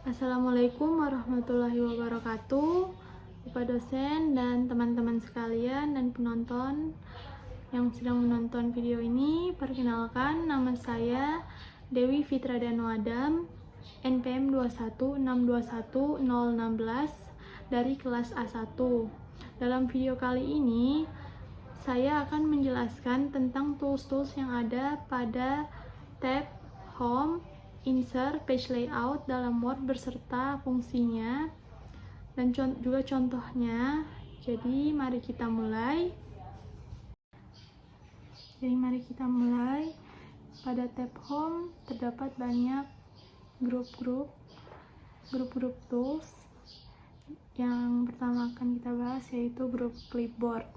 Assalamualaikum warahmatullahi wabarakatuh, Bapak dosen dan teman-teman sekalian dan penonton yang sedang menonton video ini. Perkenalkan, nama saya Dewi Fitra Danu Adam, NPM 216210016 dari kelas A1. Dalam video kali ini, saya akan menjelaskan tentang tools-tools yang ada pada tab Home, Insert, Page Layout dalam Word beserta fungsinya dan juga contohnya. Jadi mari kita mulai. Pada tab Home terdapat banyak grup-grup tools. Yang pertama akan kita bahas yaitu grup clipboard.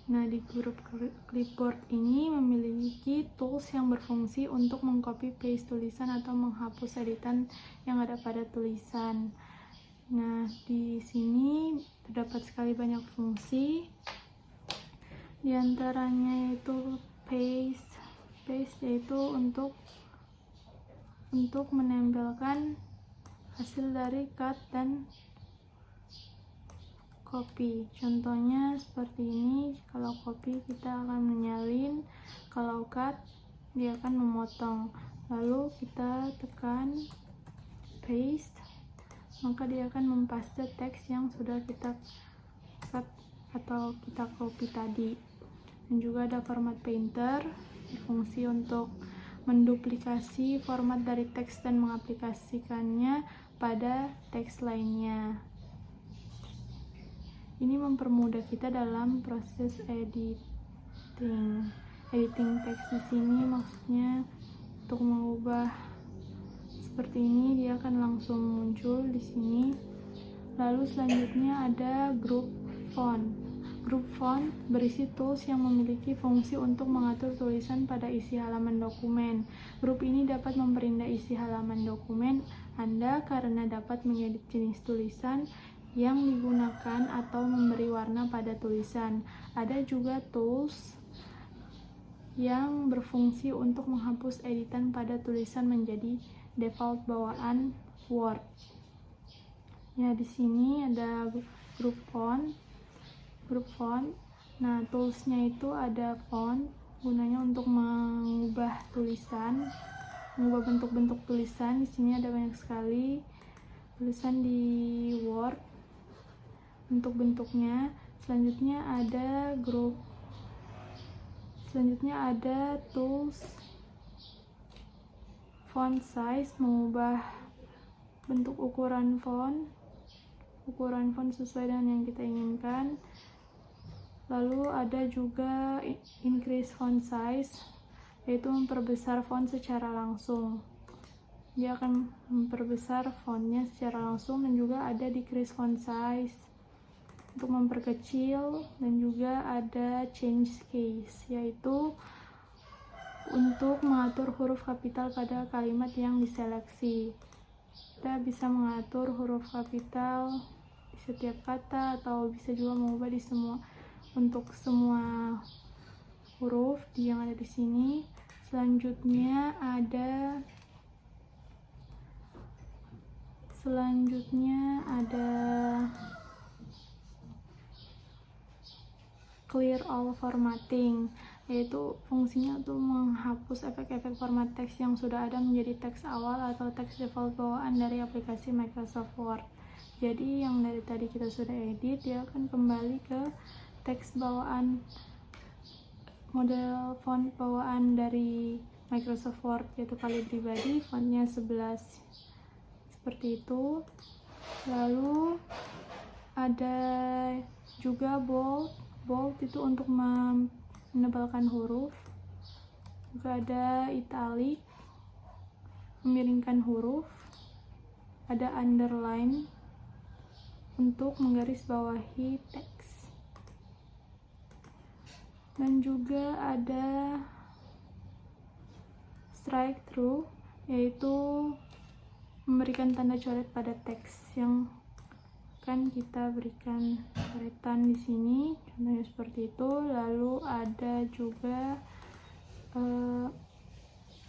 Nah, di grup clipboard ini memiliki tools yang berfungsi untuk mengcopy paste tulisan atau menghapus editan yang ada pada tulisan. Nah, di sini terdapat sekali banyak fungsi. Di antaranya yaitu paste yaitu untuk menempelkan hasil dari cut dan copy. Contohnya seperti ini. Kalau copy kita akan menyalin, kalau cut dia akan memotong. Lalu kita tekan paste, maka dia akan mempaste teks yang sudah kita cut atau kita copy tadi. Dan juga ada format painter, fungsi untuk menduplikasi format dari teks dan mengaplikasikannya pada teks lainnya. Ini mempermudah kita dalam proses editing teks. Di sini maksudnya untuk mengubah seperti ini, dia akan langsung muncul di sini. Lalu selanjutnya ada grup font. Grup font berisi tools yang memiliki fungsi untuk mengatur tulisan pada isi halaman dokumen. Grup ini dapat memperindah isi halaman dokumen Anda karena dapat mengedit jenis tulisan yang digunakan atau memberi warna pada tulisan. Ada juga tools yang berfungsi untuk menghapus editan pada tulisan menjadi default bawaan Word. Ya, di sini ada grup font. Nah, toolsnya itu ada font, gunanya untuk mengubah tulisan, mengubah bentuk-bentuk tulisan. Di sini ada banyak sekali tulisan di Word, bentuk-bentuknya. Selanjutnya ada tools font size, mengubah bentuk ukuran font sesuai dengan yang kita inginkan. Lalu ada juga increase font size, yaitu memperbesar font secara langsung. Dia akan memperbesar fontnya secara langsung. Dan juga ada decrease font size untuk memperkecil. Dan juga ada change case, yaitu untuk mengatur huruf kapital pada kalimat yang diseleksi. Kita bisa mengatur huruf kapital di setiap kata, atau bisa juga mengubah untuk semua huruf yang ada di sini. Selanjutnya ada clear all formatting, yaitu fungsinya untuk menghapus efek-efek format teks yang sudah ada menjadi teks awal atau teks default bawaan dari aplikasi Microsoft Word. Jadi yang dari tadi kita sudah edit, dia akan kembali ke teks bawaan, model font bawaan dari Microsoft Word, yaitu Calibri Body, fontnya 11, seperti itu. Lalu ada juga bold itu untuk menebalkan huruf. Juga ada italic, memiringkan huruf. Ada underline untuk menggarisbawahi teks. Dan juga ada strike through, yaitu memberikan tanda coret pada teks yang akan kita berikan coretan di sini. Contohnya seperti itu. Lalu ada juga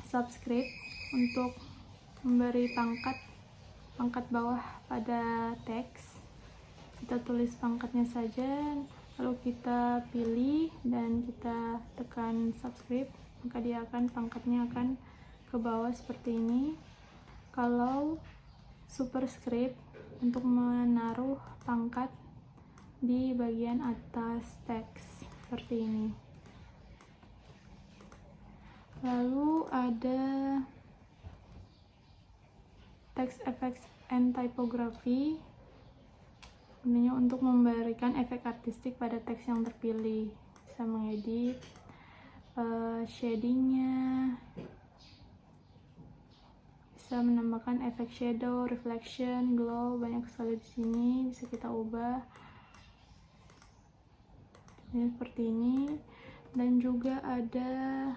subscript untuk memberi pangkat pangkat bawah pada teks. Kita tulis pangkatnya saja, lalu kita pilih dan kita tekan subscribe, maka pangkatnya akan ke bawah seperti ini. Kalau superscript, untuk menaruh pangkat di bagian atas teks seperti ini. Lalu ada text effects and typography, gunanya untuk memberikan efek artistik pada teks yang terpilih. Bisa mengedit shadingnya, bisa menambahkan efek shadow, reflection, glow, banyak sekali di sini bisa kita ubah. Ini seperti ini. Dan juga ada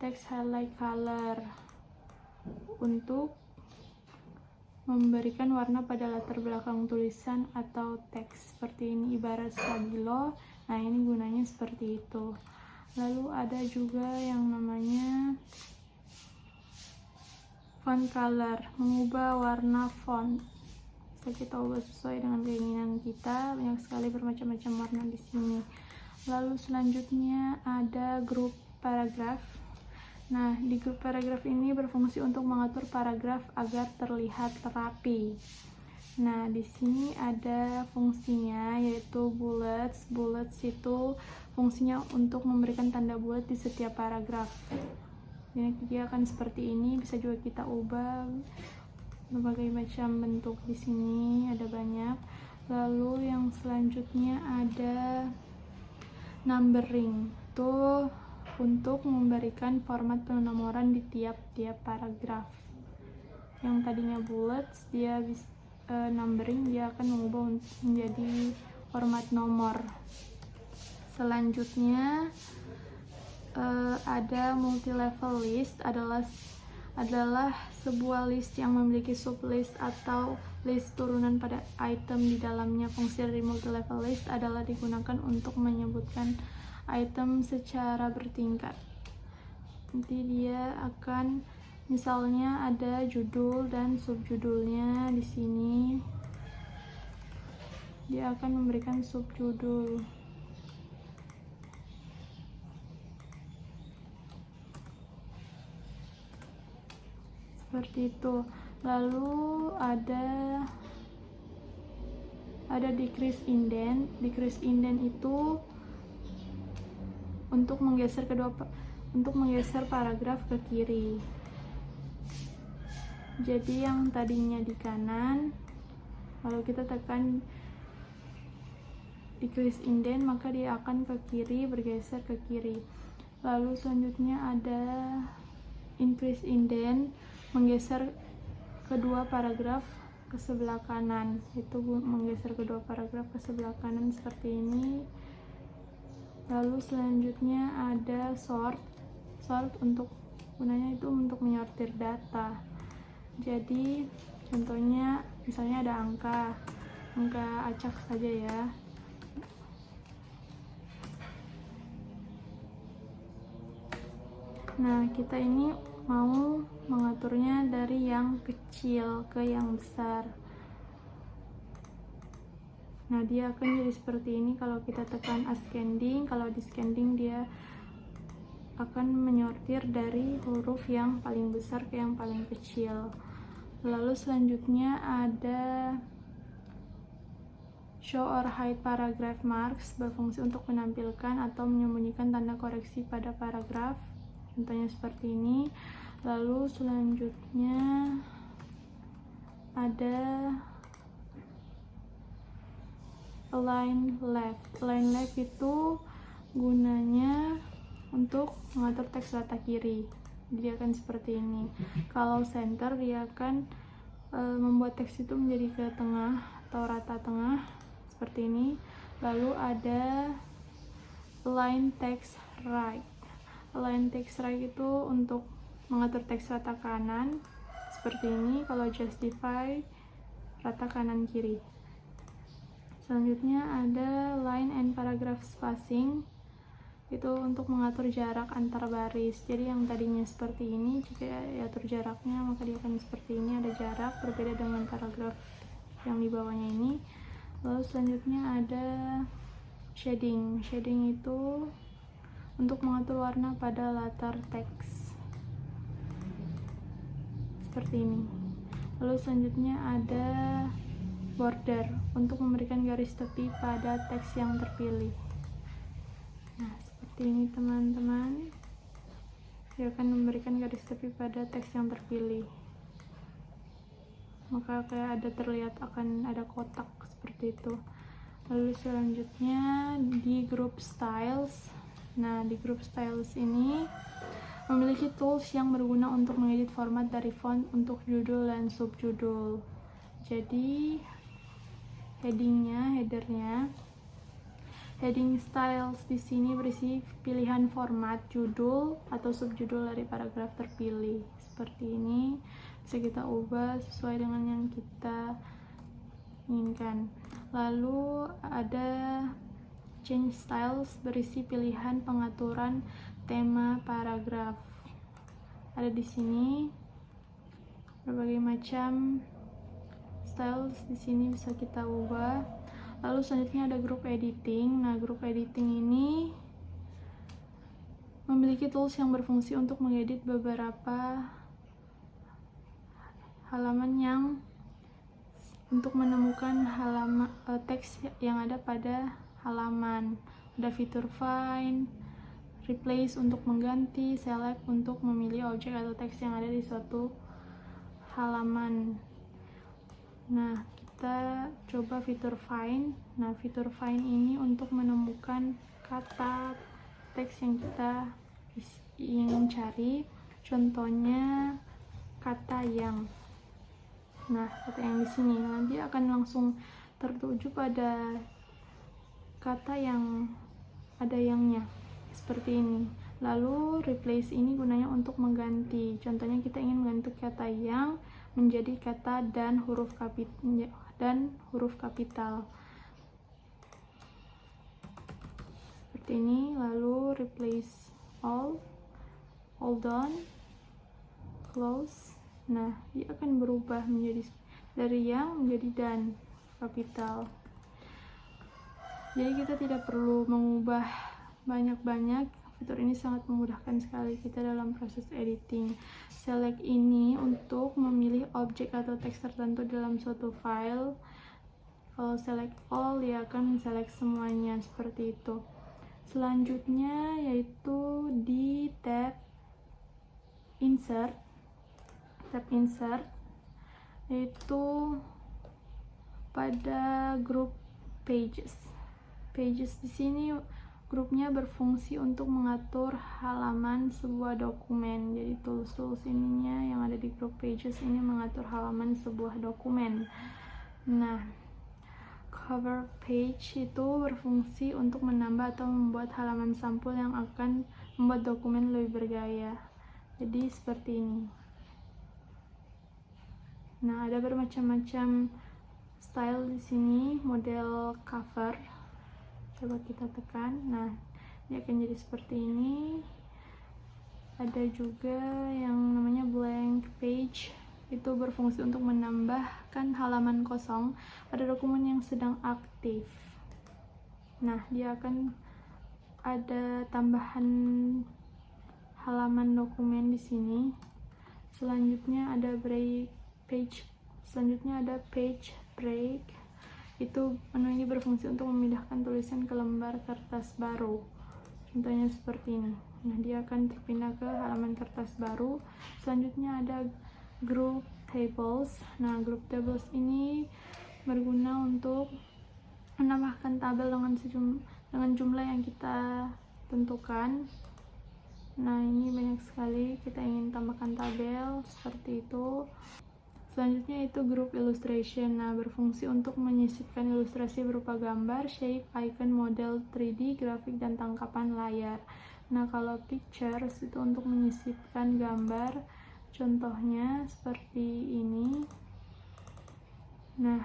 text highlight color untuk memberikan warna pada latar belakang tulisan atau teks seperti ini, ibarat stabilo. Nah, ini gunanya seperti itu. Lalu ada juga yang namanya font color, mengubah warna font. Bisa kita ubah sesuai dengan keinginan kita. Banyak sekali bermacam-macam warna di sini. Lalu selanjutnya ada grup paragraf. Nah, di grup paragraf ini berfungsi untuk mengatur paragraf agar terlihat rapi. Nah, di sini ada fungsinya yaitu bullets. Bullets itu fungsinya untuk memberikan tanda bulat di setiap paragraf. Jadi dia akan seperti ini, bisa juga kita ubah berbagai macam bentuk di sini, ada banyak. Lalu yang selanjutnya ada numbering, itu untuk memberikan format penomoran di tiap-tiap paragraf. Yang tadinya bullets, dia bisa numbering, dia akan mengubah menjadi format nomor. Selanjutnya ada multi-level list, adalah sebuah list yang memiliki sublist atau list turunan pada item di dalamnya. Fungsi dari multi-level list adalah digunakan untuk menyebutkan item secara bertingkat. Nanti dia akan, misalnya ada judul dan subjudulnya di sini. Dia akan memberikan subjudul. Seperti itu. Lalu ada decrease indent. Decrease indent itu untuk menggeser paragraf ke kiri. Jadi yang tadinya di kanan, kalau kita tekan decrease indent, maka dia akan ke kiri, bergeser ke kiri. Lalu selanjutnya ada increase indent, menggeser kedua paragraf ke sebelah kanan. Itu menggeser kedua paragraf ke sebelah kanan seperti ini. Lalu selanjutnya ada sort untuk gunanya itu untuk menyortir data. Jadi contohnya misalnya ada angka acak saja ya. Nah, kita ini mau mengaturnya dari yang kecil ke yang besar. Nah, dia akan jadi seperti ini kalau kita tekan ascending. Kalau descending dia akan menyortir dari huruf yang paling besar ke yang paling kecil. Lalu selanjutnya ada show or hide paragraph marks, berfungsi untuk menampilkan atau menyembunyikan tanda koreksi pada paragraf. Contohnya seperti ini. Lalu selanjutnya ada align left. Align left itu gunanya untuk mengatur teks rata kiri. Dia akan seperti ini. Kalau center, dia akan membuat teks itu menjadi ke tengah atau rata tengah seperti ini. Lalu ada align text right. Align text right itu untuk mengatur teks rata kanan seperti ini. Kalau justify, rata kanan kiri. Selanjutnya ada line and paragraph spacing. itu untuk mengatur jarak antar baris. Jadi yang tadinya seperti ini, jika diatur jaraknya maka dia akan seperti ini, ada jarak, berbeda dengan paragraf yang di bawahnya ini. Lalu selanjutnya ada shading. Shading itu untuk mengatur warna pada latar teks seperti ini. Lalu selanjutnya ada border untuk memberikan garis tepi pada teks yang terpilih. Nah, seperti ini teman-teman. Dia akan memberikan garis tepi pada teks yang terpilih. Maka kayak ada terlihat akan ada kotak seperti itu. Lalu selanjutnya di group styles. Nah, di group styles ini memiliki tools yang berguna untuk mengedit format dari font untuk judul dan subjudul. Jadi headernya, heading styles di sini berisi pilihan format judul atau subjudul dari paragraf terpilih. Seperti ini bisa kita ubah sesuai dengan yang kita inginkan. Lalu ada change styles berisi pilihan pengaturan tema paragraf. Ada di sini berbagai macam styles, di sini bisa kita ubah. Lalu selanjutnya ada group editing. Nah, group editing ini memiliki tools yang berfungsi untuk mengedit beberapa halaman yang untuk menemukan halaman teks yang ada pada halaman. Ada fitur find, replace untuk mengganti, select untuk memilih objek atau teks yang ada di suatu halaman. Nah, kita coba fitur find. Nah, fitur find ini untuk menemukan kata teks yang kita ingin cari. Contohnya kata yang. Nah, kata yang di sini nanti akan langsung tertuju pada kata yang ada yangnya seperti ini. Lalu replace ini gunanya untuk mengganti. Contohnya kita ingin mengganti kata yang menjadi kata dan huruf kapital seperti ini. Lalu replace all done, close. Nah, dia akan berubah menjadi dari yang menjadi dan kapital. Jadi kita tidak perlu mengubah banyak-banyak. Fitur ini sangat memudahkan sekali kita dalam proses editing. Select ini untuk memilih objek atau teks tertentu dalam suatu file. Kalau select all, dia akan select semuanya seperti itu. Selanjutnya yaitu di tab insert. Tab insert yaitu pada group pages. Pages di sini grupnya berfungsi untuk mengatur halaman sebuah dokumen. Jadi tools ininya yang ada di group pages ini mengatur halaman sebuah dokumen. Nah, cover page itu berfungsi untuk menambah atau membuat halaman sampul yang akan membuat dokumen lebih bergaya. Jadi seperti ini. Nah, ada bermacam-macam style di sini, model cover. Coba kita tekan. Nah, dia akan jadi seperti ini. Ada juga yang namanya blank page. Itu berfungsi untuk menambahkan halaman kosong pada dokumen yang sedang aktif. Nah, dia akan ada tambahan halaman dokumen di sini. Selanjutnya ada break page. Selanjutnya ada page break. Itu menu ini berfungsi untuk memindahkan tulisan ke lembar kertas baru. Contohnya seperti ini. Nah, dia akan terpindah ke halaman kertas baru. Selanjutnya ada group tables. Nah, group tables ini berguna untuk menambahkan tabel dengan jumlah yang kita tentukan. Nah, ini banyak sekali kita ingin tambahkan tabel seperti itu. Selanjutnya itu group illustration. Nah, berfungsi untuk menyisipkan ilustrasi berupa gambar, shape, icon, model 3D, grafik, dan tangkapan layar. Nah, kalau pictures itu untuk menyisipkan gambar. Contohnya seperti ini. Nah,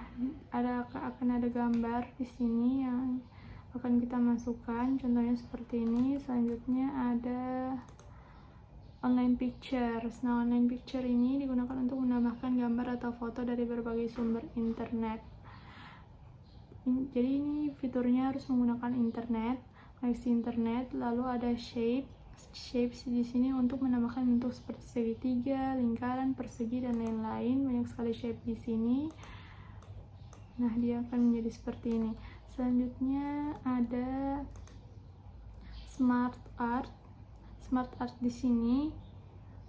akan ada gambar di sini yang akan kita masukkan, contohnya seperti ini. Selanjutnya ada online pictures. Nah, online picture ini digunakan untuk menambahkan gambar atau foto dari berbagai sumber internet. Jadi ini fiturnya harus menggunakan internet, koneksi internet. Lalu ada shapes di sini untuk menambahkan bentuk seperti segitiga, lingkaran, persegi, dan lain-lain. Banyak sekali shape di sini. Nah, dia akan menjadi seperti ini. Selanjutnya ada smart art. Smart art di sini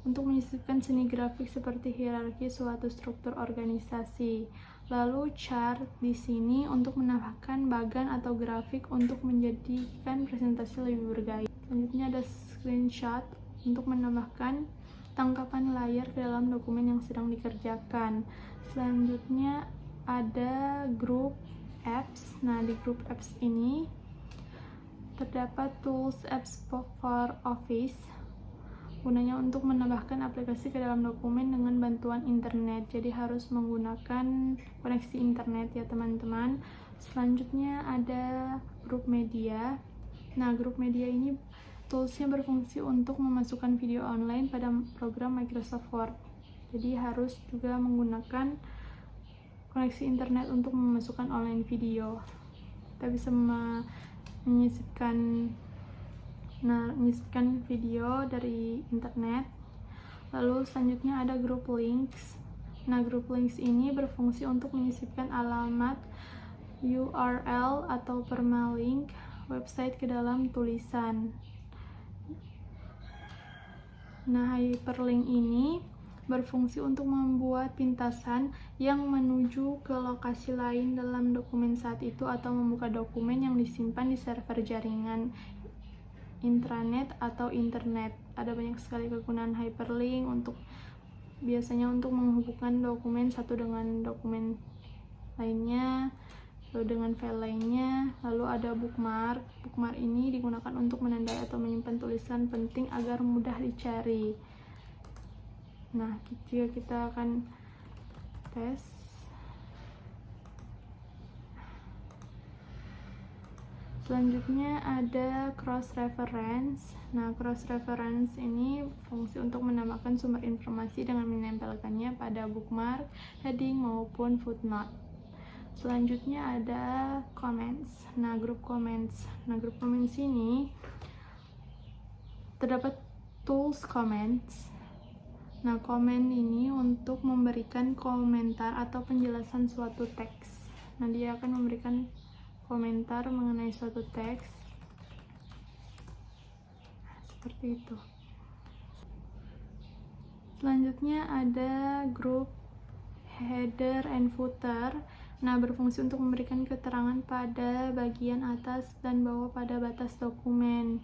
untuk menyisipkan seni grafik seperti hierarki suatu struktur organisasi. Lalu chart di sini untuk menambahkan bagan atau grafik untuk menjadikan presentasi lebih bergaya. Selanjutnya ada screenshot untuk menambahkan tangkapan layar ke dalam dokumen yang sedang dikerjakan. Selanjutnya ada group apps. Nah, di group apps ini terdapat tools apps for Office. Gunanya untuk menambahkan aplikasi ke dalam dokumen dengan bantuan internet. Jadi harus menggunakan koneksi internet ya teman-teman. Selanjutnya ada grup media. Nah, grup media ini toolsnya berfungsi untuk memasukkan video online pada program Microsoft Word. Jadi harus juga menggunakan koneksi internet untuk memasukkan online video. Kita bisa menyisipkan video dari internet. Lalu selanjutnya ada group links. Nah, group links ini berfungsi untuk menyisipkan alamat URL atau permalink website ke dalam tulisan. Nah, hyperlink ini berfungsi untuk membuat pintasan yang menuju ke lokasi lain dalam dokumen saat itu atau membuka dokumen yang disimpan di server jaringan intranet atau internet. Ada banyak sekali kegunaan hyperlink biasanya untuk menghubungkan dokumen satu dengan dokumen lainnya, lalu dengan file lainnya. Lalu ada bookmark. Bookmark ini digunakan untuk menandai atau menyimpan tulisan penting agar mudah dicari. Nah, jika kita akan tes. Selanjutnya ada cross reference. Nah, cross reference ini fungsi untuk menambahkan sumber informasi dengan menempelkannya pada bookmark, heading maupun footnote. Selanjutnya ada comments. Nah, grup comments. Nah, grup comments ini terdapat tools comments. Nah, komen ini untuk memberikan komentar atau penjelasan suatu teks. Nah, dia akan memberikan komentar mengenai suatu teks seperti itu. Selanjutnya ada grup header and footer. Nah, berfungsi untuk memberikan keterangan pada bagian atas dan bawah pada batas dokumen.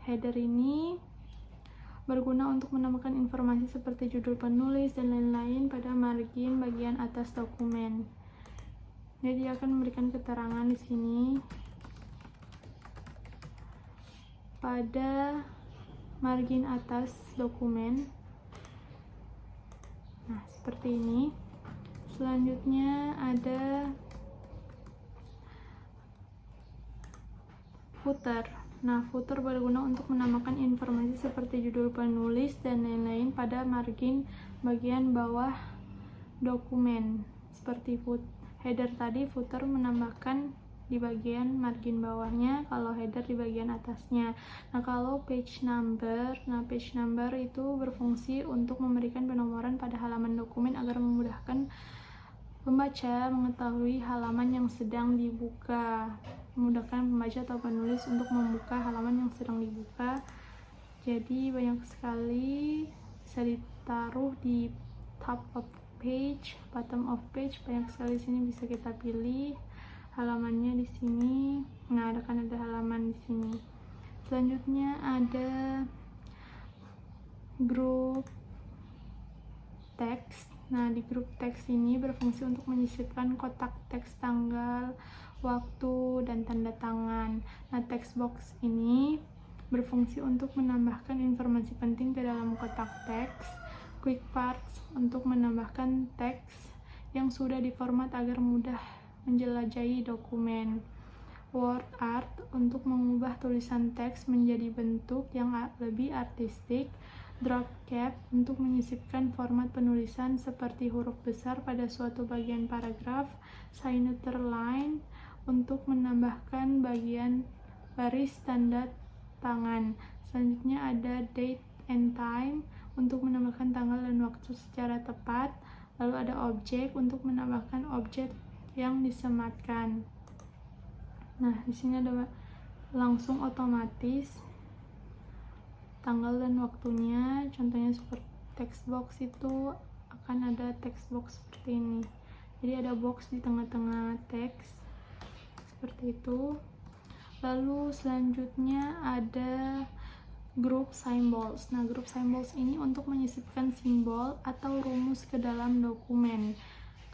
Header ini berguna untuk menambahkan informasi seperti judul penulis dan lain-lain pada margin bagian atas dokumen. Jadi akan memberikan keterangan di sini pada margin atas dokumen. Nah, seperti ini. Selanjutnya ada footer. Nah, footer berguna untuk menambahkan informasi seperti judul penulis dan lain-lain pada margin bagian bawah dokumen. Seperti header tadi, footer menambahkan di bagian margin bawahnya, kalau header di bagian atasnya. Nah, kalau page number, page number itu berfungsi untuk memberikan penomoran pada halaman dokumen agar memudahkan pembaca mengetahui halaman yang sedang dibuka. Memudahkan pembaca atau penulis untuk membuka halaman yang sedang dibuka. Jadi banyak sekali bisa ditaruh di top of page, bottom of page, banyak sekali sini bisa kita pilih halamannya di sini. Nah, ada halaman di sini. Selanjutnya ada grup teks. Nah, di grup teks ini berfungsi untuk menyisipkan kotak teks tanggal, waktu, dan tanda tangan. Nah, text box ini berfungsi untuk menambahkan informasi penting ke dalam kotak teks. Quick parts untuk menambahkan teks yang sudah diformat agar mudah menjelajahi dokumen. word art untuk mengubah tulisan teks menjadi bentuk yang lebih artistik, drop cap untuk menyisipkan format penulisan seperti huruf besar pada suatu bagian paragraf, signature line untuk menambahkan bagian baris tanda tangan. Selanjutnya ada date and time untuk menambahkan tanggal dan waktu secara tepat. Lalu ada objek untuk menambahkan objek yang disematkan. Nah, di sini ada langsung otomatis tanggal dan waktunya. Contohnya seperti text box itu akan ada text box seperti ini. Jadi ada box di tengah-tengah teks seperti itu. Lalu selanjutnya ada group symbols. Nah, group symbols ini untuk menyisipkan simbol atau rumus ke dalam dokumen.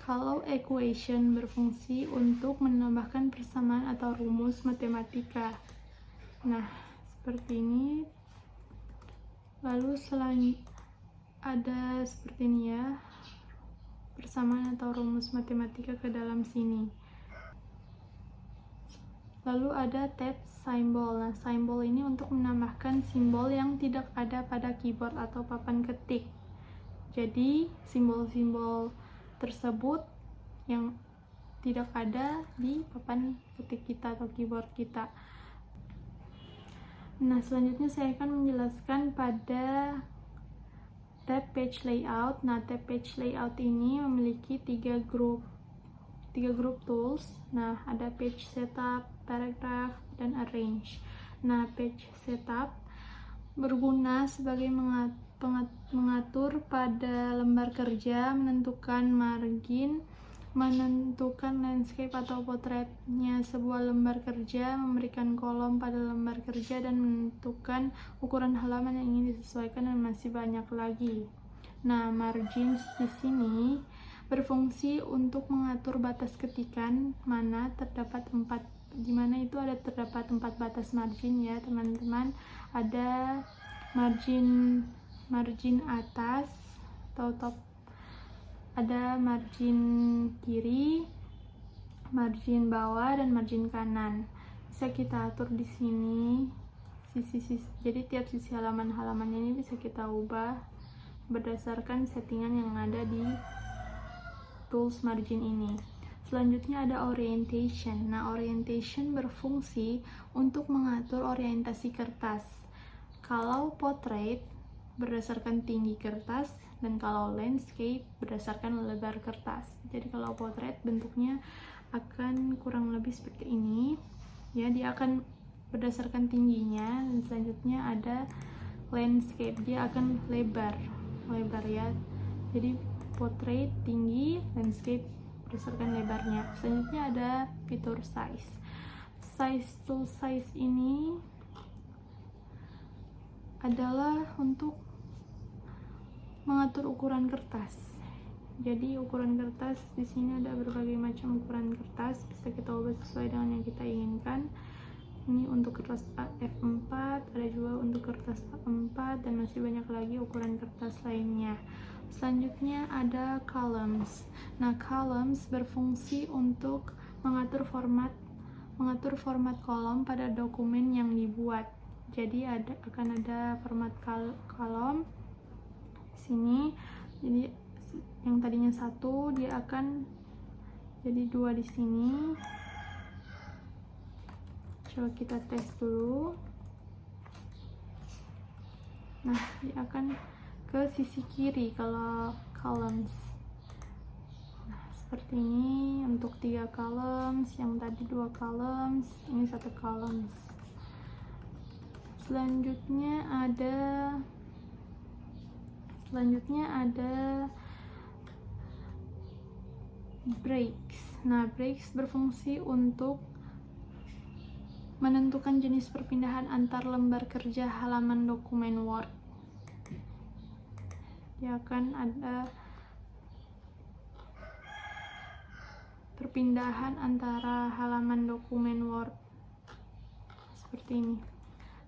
Kalau equation berfungsi untuk menambahkan persamaan atau rumus matematika. Nah, seperti ini. Lalu ada seperti ini ya, persamaan atau rumus matematika ke dalam sini. Lalu ada tab symbol. Nah, symbol ini untuk menambahkan simbol yang tidak ada pada keyboard atau papan ketik. Jadi, simbol-simbol tersebut yang tidak ada di papan ketik kita atau keyboard kita. Nah, selanjutnya saya akan menjelaskan pada tab page layout. Nah, tab page layout ini memiliki tiga grup tools. Nah, ada page setup, paragraph, dan arrange. Nah, page setup berguna sebagai mengatur pada lembar kerja, menentukan margin, menentukan landscape atau potretnya sebuah lembar kerja, memberikan kolom pada lembar kerja, dan menentukan ukuran halaman yang ingin disesuaikan, dan masih banyak lagi. Nah, margins di sini berfungsi untuk mengatur batas ketikan di mana itu terdapat 4 batas margin ya teman-teman. Ada margin atas atau top, ada margin kiri, margin bawah, dan margin kanan. Bisa kita atur di sini sisi-sisi. Jadi tiap sisi halaman-halamannya ini bisa kita ubah berdasarkan settingan yang ada di tools margin ini. Selanjutnya ada orientation. Nah, orientation berfungsi untuk mengatur orientasi kertas. Kalau portrait berdasarkan tinggi kertas, dan kalau landscape berdasarkan lebar kertas. Jadi kalau portrait bentuknya akan kurang lebih seperti ini. Ya, dia akan berdasarkan tingginya. Dan selanjutnya ada landscape, dia akan lebar ya. Jadi portrait tinggi, landscape berdasarkan lebarnya. Selanjutnya ada fitur size. Tool size ini adalah untuk mengatur ukuran kertas. Jadi ukuran kertas di sini ada berbagai macam ukuran kertas, bisa kita ubah sesuai dengan yang kita inginkan. Ini untuk kertas A4, ada juga untuk kertas A4, dan masih banyak lagi ukuran kertas lainnya. Selanjutnya ada columns. Nah, columns berfungsi untuk mengatur format kolom pada dokumen yang dibuat. Jadi akan ada format kolom di sini. Jadi yang tadinya 1 dia akan jadi 2 di sini. Coba kita tes dulu. Nah, dia akan ke sisi kiri kalau columns. Nah, seperti ini untuk 3 columns, yang tadi 2 columns, ini 1 columns. Selanjutnya ada breaks. Nah, breaks berfungsi untuk menentukan jenis perpindahan antar lembar kerja halaman dokumen Word. Dia akan ada perpindahan antara halaman dokumen Word seperti ini.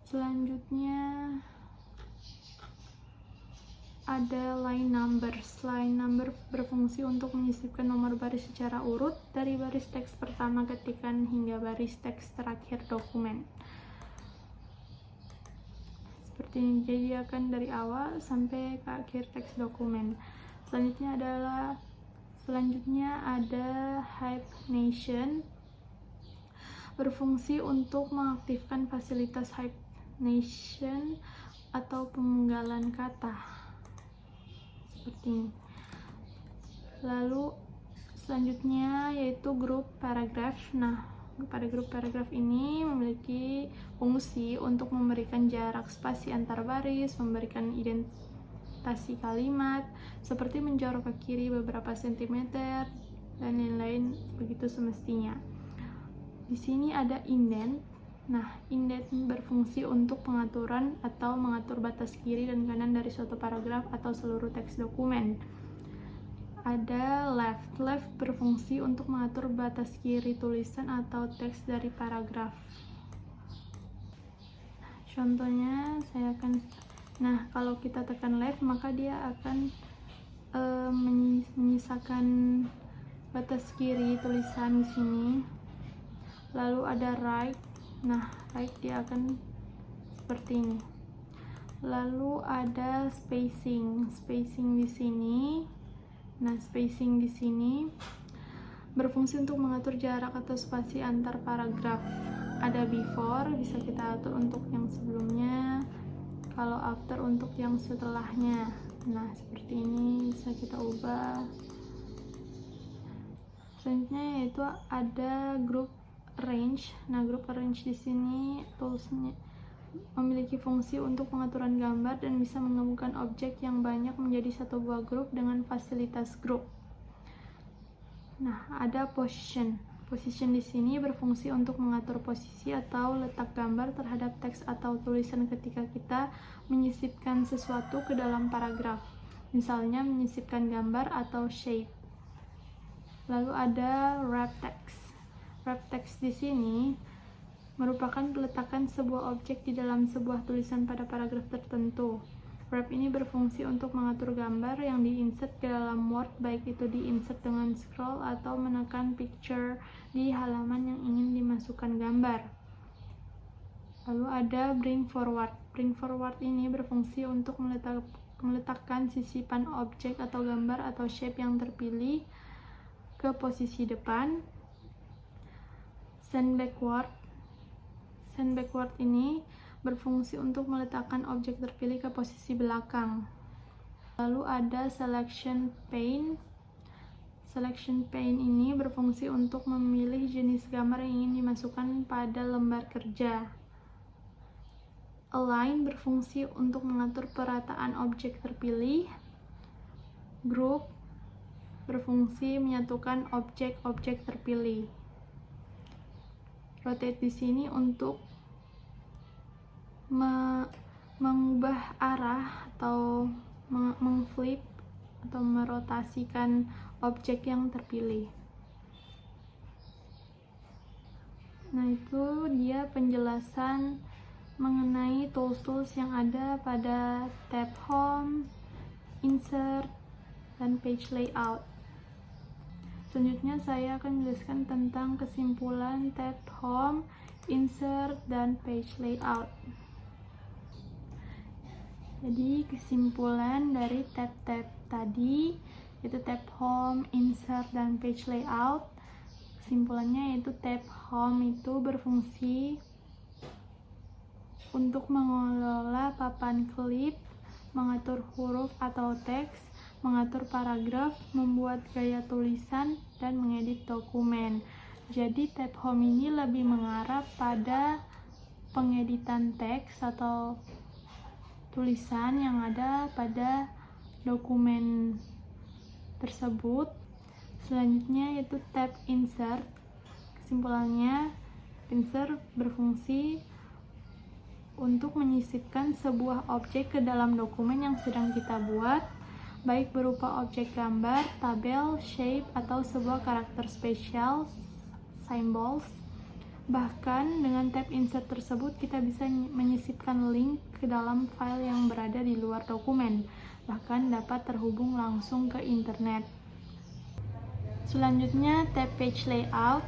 Selanjutnya ada line numbers. Line number berfungsi untuk menyisipkan nomor baris secara urut dari baris teks pertama ketikan hingga baris teks terakhir dokumen. Seperti ini, jadi akan dari awal sampai ke akhir teks dokumen. Selanjutnya ada hibernation, berfungsi untuk mengaktifkan fasilitas hibernation atau pemenggalan kata. Seperti ini. Lalu selanjutnya yaitu grup paragraf. Nah, pada grup paragraf ini memiliki fungsi untuk memberikan jarak spasi antar baris, memberikan indentasi kalimat, seperti menjorok ke kiri beberapa sentimeter dan lain-lain, begitu semestinya. Di sini ada indent. Nah, indent berfungsi untuk pengaturan atau mengatur batas kiri dan kanan dari suatu paragraf atau seluruh teks dokumen. Ada left. Left berfungsi untuk mengatur batas kiri tulisan atau teks dari paragraf. Contohnya kalau kita tekan left, maka dia akan menyisakan batas kiri tulisan di sini. Lalu ada right. Nah, right dia akan seperti ini. Lalu ada spacing. Spacing di sini. Nah, spacing di sini berfungsi untuk mengatur jarak atau spasi antar paragraf. Ada before, bisa kita atur untuk yang sebelumnya, kalau after untuk yang setelahnya. Nah, seperti ini bisa kita ubah. Selanjutnya yaitu ada group arrange. Nah, group arrange di sini toolsnya memiliki fungsi untuk pengaturan gambar dan bisa menggabungkan objek yang banyak menjadi satu buah grup dengan fasilitas grup. Nah, ada position. Position di sini berfungsi untuk mengatur posisi atau letak gambar terhadap teks atau tulisan ketika kita menyisipkan sesuatu ke dalam paragraf. Misalnya menyisipkan gambar atau shape. Lalu ada wrap text. Wrap text di sini merupakan peletakan sebuah objek di dalam sebuah tulisan pada paragraf tertentu. Wrap ini berfungsi untuk mengatur gambar yang diinsert ke dalam Word, baik itu diinsert dengan scroll atau menekan picture di halaman yang ingin dimasukkan gambar. Lalu ada bring forward. Bring forward ini berfungsi untuk meletakkan sisipan objek atau gambar atau shape yang terpilih ke posisi depan. Send backward. Send backward ini berfungsi untuk meletakkan objek terpilih ke posisi belakang. Lalu ada selection pane. Selection pane ini berfungsi untuk memilih jenis gambar yang ingin dimasukkan pada lembar kerja. Align berfungsi untuk mengatur perataan objek terpilih. Group berfungsi menyatukan objek-objek terpilih. Rotate di sini untuk mengubah arah atau mengflip atau merotasikan objek yang terpilih. Nah, itu dia penjelasan mengenai tools-tools yang ada pada tab home, insert, dan page layout. Selanjutnya saya akan menjelaskan tentang kesimpulan tab home, insert, dan page layout. Jadi kesimpulan dari tab-tab tadi yaitu tab home, insert, dan page layout. Kesimpulannya yaitu tab home itu berfungsi untuk mengelola papan klip, mengatur huruf atau teks, mengatur paragraf, membuat gaya tulisan, dan mengedit dokumen. Jadi tab home ini lebih mengarah pada pengeditan teks atau tulisan yang ada pada dokumen tersebut. Selanjutnya yaitu tab insert. Kesimpulannya, insert berfungsi untuk menyisipkan sebuah objek ke dalam dokumen yang sedang kita buat, baik berupa objek gambar, tabel, shape, atau sebuah karakter spesial, symbols. Bahkan dengan tab insert tersebut kita bisa menyisipkan link ke dalam file yang berada di luar dokumen, bahkan dapat terhubung langsung ke internet. Selanjutnya tab page layout.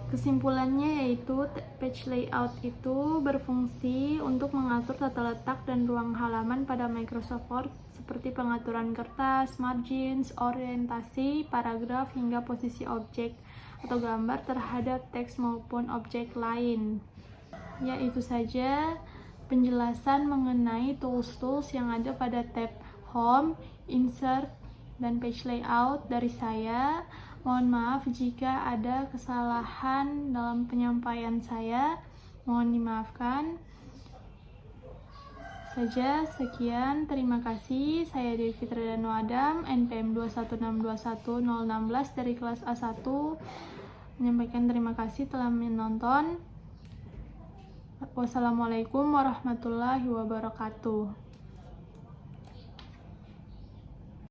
Kesimpulannya yaitu page layout itu berfungsi untuk mengatur tata letak dan ruang halaman pada Microsoft Word seperti pengaturan kertas, margins, orientasi, paragraf, hingga posisi objek atau gambar terhadap teks maupun objek lain. Ya, itu saja penjelasan mengenai tools-tools yang ada pada tab Home, Insert, dan Page Layout dari saya. Mohon maaf jika ada kesalahan dalam penyampaian saya, mohon dimaafkan. Sekian, terima kasih. Saya Devi Fitridano Adam, NPM 216210016 dari kelas A1, menyampaikan terima kasih telah menonton. Wassalamualaikum warahmatullahi wabarakatuh.